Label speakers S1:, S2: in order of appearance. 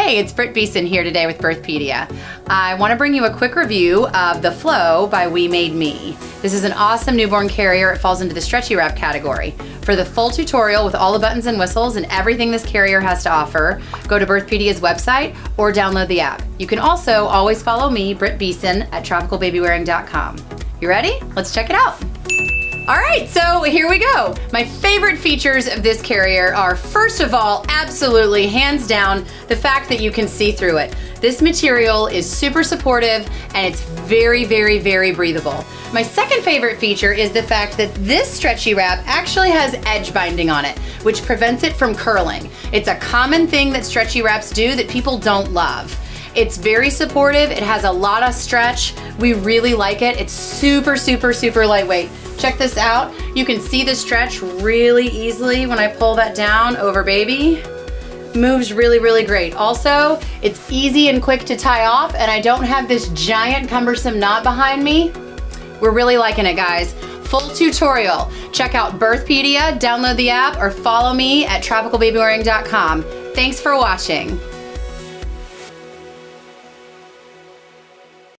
S1: Hey, it's Britt Beeson here today with Birthpedia. I want to bring you a quick review of the Flow by Wemademe. This is an awesome newborn carrier. It falls into the stretchy wrap category. For the full tutorial with all the buttons and whistles and everything this carrier has to offer, go to Birthpedia's website or download the app. You can also always follow me, Britt Beeson, at tropicalbabywearing.com. You ready? Let's check it out. All right, so here we go. My favorite features of this carrier are, first of all, absolutely, hands down, the fact that you can see through it. This material is super supportive and it's very, very, very breathable. My second favorite feature is the fact that this stretchy wrap actually has edge binding on it, which prevents it from curling. It's a common thing that stretchy wraps do that people don't love. It's very supportive, it has a lot of stretch. We really like it. It's super, super, super lightweight. Check this out. You can see the stretch really easily when I pull that down over baby. Moves really, really great. Also, it's easy and quick to tie off, and I don't have this giant cumbersome knot behind me. We're really liking it, guys. Full tutorial. Check out Birthpedia, download the app, or follow me at tropicalbabywearing.com. Thanks for watching.